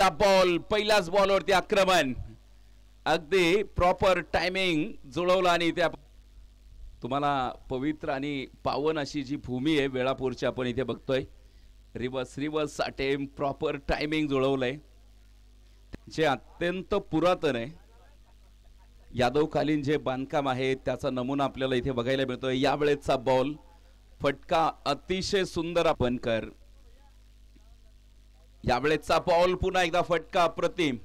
ball पहिल्याच बॉलवरती आक्रमण अगदी प्रॉपर टायमिंग जुळवला आणि त्या तुम्हाला पवित्र आणि पावन अशी जी भूमी आहे वेळापूरची आपण इथे बघतोय रिवर्स अटेम्प्ट प्रॉपर टायमिंग जुळवलंय जे अत्यंत पुरातन आहे यादवकालीन जे बांधकाम आहे त्याचा नमुना आपल्याला इथे बघायला मिळतोय यावेळेचा बॉल फटका अतिशय सुंदर आपण कर यावेळेचा बॉल पुन्हा एकदा फटका अप्रतिम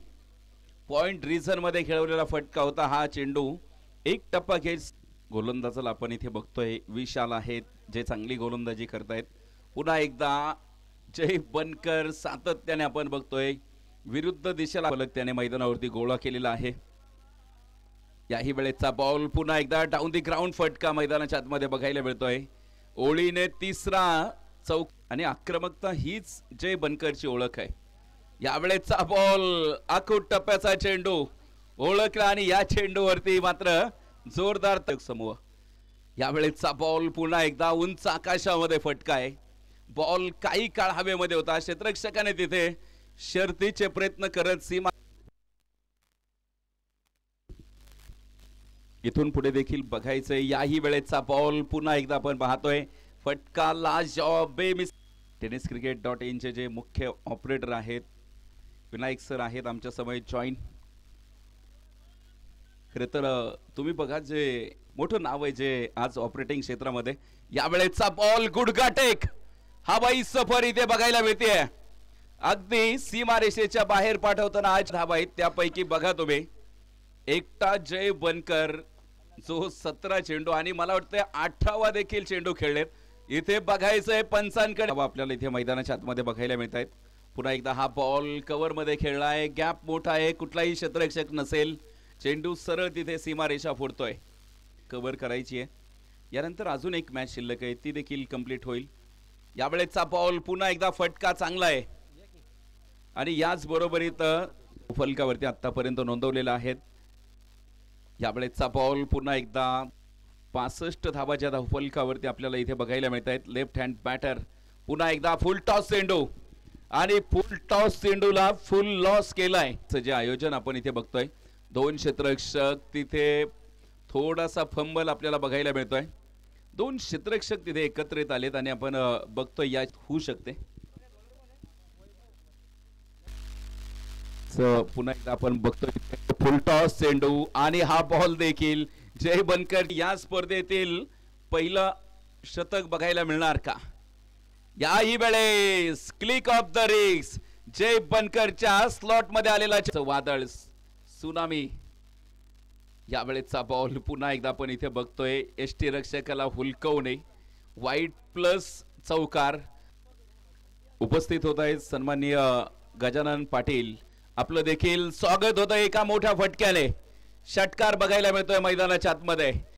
पॉइंट रिझन मध्ये खेळवलेला फटका होता हा चेंडू एक टप्पा घेत गोलंदाजाला आपण इथे बघतोय विशाल आहेत जे चांगली गोलंदाजी करतायत पुन्हा एकदा जय बनकर सातत्याने आपण बघतोय विरुद्ध दिशेला फलक त्याने मैदानावरती गोळा केलेला आहे याही वेळेचा बॉल पुन्हा एकदा डाऊन दी ग्राउंड फटका मैदानाच्या आतमध्ये बघायला मिळतोय ओळीने तिसरा चौक आणि आक्रमकता हीच जय बनकरची ओळख आहे यावेळेचा बॉल आखूट टप्प्याचा चेंडू ओळखला आणि या चेंडूवरती मात्र जोरदार तक समूह यावेळेचा बॉल पुन्हा एकदा उंच आकाशामध्ये फटका आहे बॉल काही काळ हवेमध्ये होता क्षेत्ररक्षकाने तिथे शर्तीचे प्रयत्न करत सीमा इथून पुढे देखील बघायचंय याही वेळेचा बॉल पुन्हा एकदा आपण पाहतोय फटका लाजवाब tenniscricket.in चे जे मुख्य ऑपरेटर आहेत विनायक सर आहेत आमच्या समय जॉईन खरं तर तुम्ही बघा जे मोठं नाव आहे जे आज ऑपरेटिंग क्षेत्रामध्ये यावेळेचा बॉल गुडघाटेक हवाई सफर इथे बघायला मिळते अगदी सीमारेषेच्या बाहेर पाठवताना आज धावा आहेत त्यापैकी बघा तुम्ही एकटा जय बनकर जो 17 चेंडू आणि मला वाटतं 18वा देखील चेंडू खेळलेत इथे बघायचंय पंचांकडे आपल्याला इथे मैदानाच्या आतमध्ये बघायला मिळत आहेत पुन्हा एकदा हा बॉल कव्हर मध्ये खेळलाय गॅप मोठा आहे कुठलाही क्षेत्ररक्षक नसेल चेंडू सरळ तिथे सीमारेषा फोडतोय कव्हर करायची आहे यानंतर अजून एक मॅच शिल्लक आहे ती देखील कंप्लीट होईल यावेळेचा बॉल पुन्हा एकदा फटका चांगला आहे आणि याच बरोबरीत फलकावरती आतापर्यंत नोंदवलेला आहेत यावेळेचा बॉल पुन्हा एकदा 65 धावाच्या फलकावरती आपल्याला इथे बघायला मिळत आहेत लेफ्ट हँड बॅटर पुन्हा एकदा फुल टॉस चेंडू आणि फुल टॉस चेंडूला फुल लॉस केलाय जे आयोजन आपण इथे बघतोय दोन क्षेत्ररक्षक तिथे थोडासा फंबल आपल्याला बघायला मिळतोय दोन क्षेत्ररक्षक तिथे एकत्रित आलेत आणि आपण बघतोय या होऊ शकते पुन्हा एकदा आपण बघतोय फुल टॉस चेंडू आणि हा बॉल देखील जय बनकर या स्पर्धेतील पहिलं शतक बघायला मिळणार का याही वेळेस क्लिक ऑफ द रिक्स जय बनकरच्या स्लॉट मध्ये आलेला वादळ सुनामी यावेळेचा बॉल पुन्हा एकदा आपण इथे बघतोय एसटी रक्षकाला हुलकवणे वाईट प्लस चौकार उपस्थित होत आहेत सन्माननीय गजानन पाटील आपलं देखील स्वागत होतं एका मोठ्या फटक्याने षटकार बघायला मिळतोय मैदानाच्या आतमध्ये